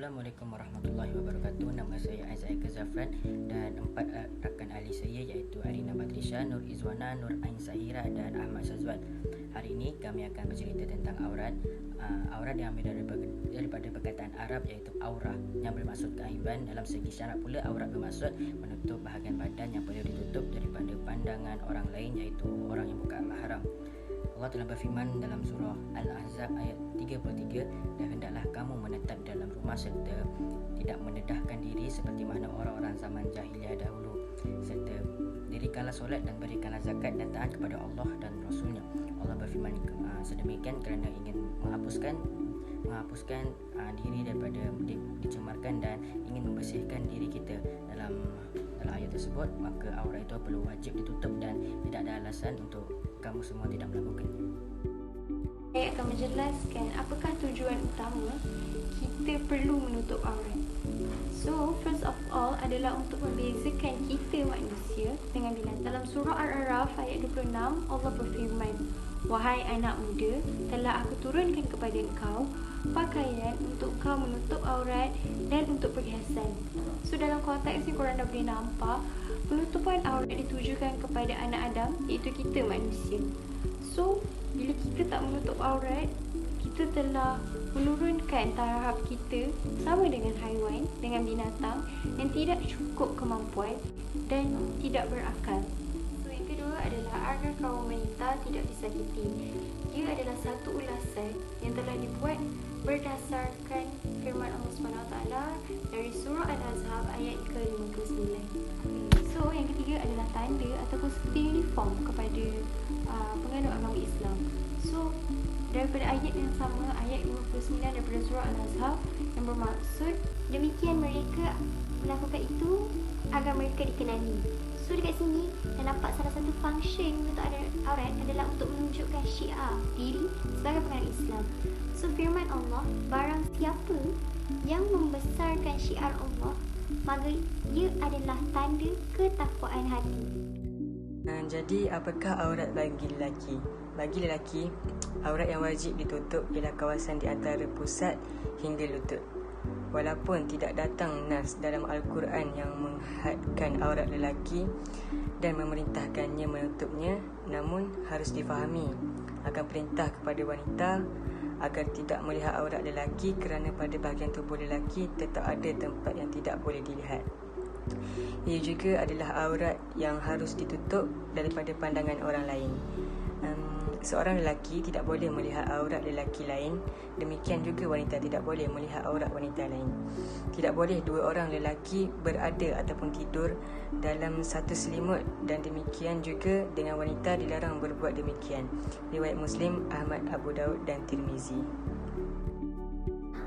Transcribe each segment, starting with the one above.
Assalamualaikum warahmatullahi wabarakatuh. Nama saya Aizai Zafran dan 4 rakan ahli saya iaitu Arina Badrisha, Nur Izwana, Nur Ain Sahira dan Ahmad Syazwan. Hari ini kami akan bercerita tentang aurat. Aurat diambil daripada perkataan Arab iaitu aurah yang bermaksud keaiban. Dalam segi syarak pula, aurat bermaksud menutup bahagian badan yang perlu ditutup daripada pandangan orang lain iaitu orang yang bukan mahram. Allah telah berfirman dalam surah Al-Ahzab ayat 33, dan hendaklah kamu menetap dalam rumah serta tidak mendedahkan diri seperti mana orang-orang zaman jahiliah dahulu, serta dirikanlah solat dan berikanlah zakat dan taat kepada Allah dan Rasulnya. Allah berfirman sedemikian kerana ingin menghapuskan diri daripada dicemarkan dan ingin membersihkan diri kita. Dalam ayat tersebut, maka aurat itu perlu wajib ditutup dan tidak ada alasan untuk kamu semua tidak melakukannya. Saya akan menjelaskan apakah tujuan utama kita perlu menutup aurat. So, first of all adalah untuk membezakan kita manusia dengan binatang. Dalam surah Al-A'raf ayat 26, Allah berfirman, "Wahai anak muda, telah aku turunkan kepada engkau pakaian untuk kau menutup aurat dan untuk perhiasan." So, dalam konteks ni korang dah boleh nampak penutupan aurat ditujukan kepada anak Adam, iaitu kita manusia. So, bila kita tak menutup aurat, kita telah menurunkan taraf kita sama dengan haiwan, dengan binatang yang tidak cukup kemampuan dan tidak berakal. So, yang kedua adalah agar kaum wanita tidak disakiti. Ia adalah satu ulasan yang telah dibuat berdasarkan firman Allah SWT dari surah Al-Ahzab ayat ke-59. So, yang ketiga adalah tanda ataupun seperti uniform kepada penganut agama Islam. So, daripada ayat yang sama, ayat 59 daripada surah Al-Ahzab yang bermaksud demikian mereka melakukan itu agar mereka dikenali. So, dekat sini dan nampak salah satu function untuk aurat adalah untuk menunjukkan syiar diri sebagai penganut Islam. So, firman Allah, barang siapa yang membesarkan syiar Allah, maka ia adalah tanda ketakwaan hati. Jadi apakah aurat bagi lelaki? Bagi lelaki, aurat yang wajib ditutup ialah kawasan di antara pusat hingga lutut. Walaupun tidak datang nas dalam Al-Quran yang menghadkan aurat lelaki dan memerintahkannya menutupnya, namun harus difahami akan perintah kepada wanita agar tidak melihat aurat lelaki kerana pada bahagian tubuh lelaki tetap ada tempat yang tidak boleh dilihat. Ia juga adalah aurat yang harus ditutup daripada pandangan orang lain. Seorang lelaki tidak boleh melihat aurat lelaki lain. Demikian juga wanita tidak boleh melihat aurat wanita lain. Tidak boleh dua orang lelaki berada ataupun tidur dalam satu selimut, dan demikian juga dengan wanita dilarang berbuat demikian. Riwayat Muslim, Ahmad, Abu Daud dan Tirmizi.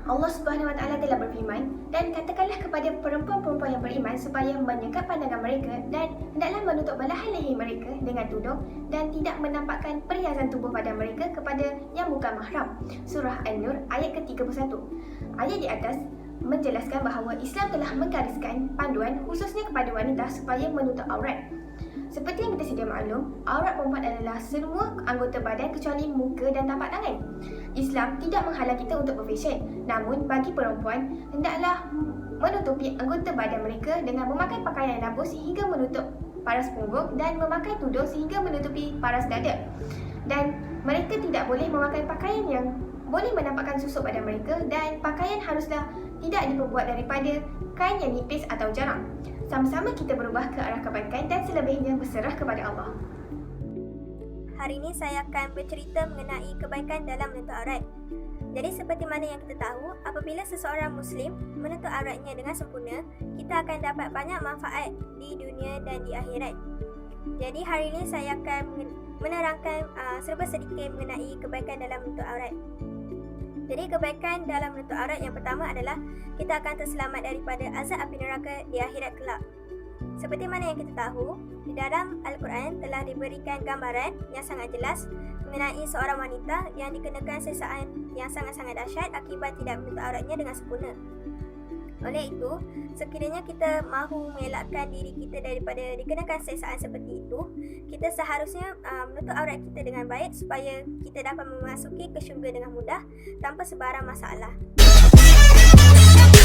Allah Subhanahu Wa Taala telah berfirman, dan katakanlah kepada perempuan-perempuan yang beriman supaya menyekat pandangan mereka dan hendaklah menutup belahan leher mereka dengan tudung dan tidak menampakkan perhiasan tubuh pada mereka kepada yang bukan mahram. Surah An-Nur ayat ke-31. Ayat di atas menjelaskan bahawa Islam telah menggariskan panduan khususnya kepada wanita supaya menutup aurat. Seperti yang kita sedia maklum, aurat perempuan adalah semua anggota badan kecuali muka dan tapak tangan. Islam tidak menghalang kita untuk berfashion, namun bagi perempuan, hendaklah menutupi anggota badan mereka dengan memakai pakaian lampu sehingga menutup paras punggung dan memakai tudung sehingga menutupi paras dada. Dan mereka tidak boleh memakai pakaian yang boleh menampakkan susuk badan mereka, dan pakaian haruslah tidak diperbuat daripada kain yang nipis atau jarang. Sama-sama kita berubah ke arah kebaikan dan selebihnya berserah kepada Allah. Hari ini saya akan bercerita mengenai kebaikan dalam menutup aurat. Jadi seperti mana yang kita tahu, apabila seseorang Muslim menutup auratnya dengan sempurna, kita akan dapat banyak manfaat di dunia dan di akhirat. Jadi hari ini saya akan menerangkan serba sedikit mengenai kebaikan dalam menutup aurat. Jadi kebaikan dalam menutup aurat yang pertama adalah kita akan terselamat daripada azab api neraka di akhirat kelak. Seperti mana yang kita tahu, di dalam Al-Quran telah diberikan gambaran yang sangat jelas mengenai seorang wanita yang dikenakan siksaan yang sangat-sangat dahsyat akibat tidak menutup auratnya dengan sempurna. Oleh itu, sekiranya kita mahu mengelakkan diri kita daripada dikenakan siksaan seperti itu, kita seharusnya menutup aurat kita dengan baik supaya kita dapat memasuki ke syurga dengan mudah tanpa sebarang masalah.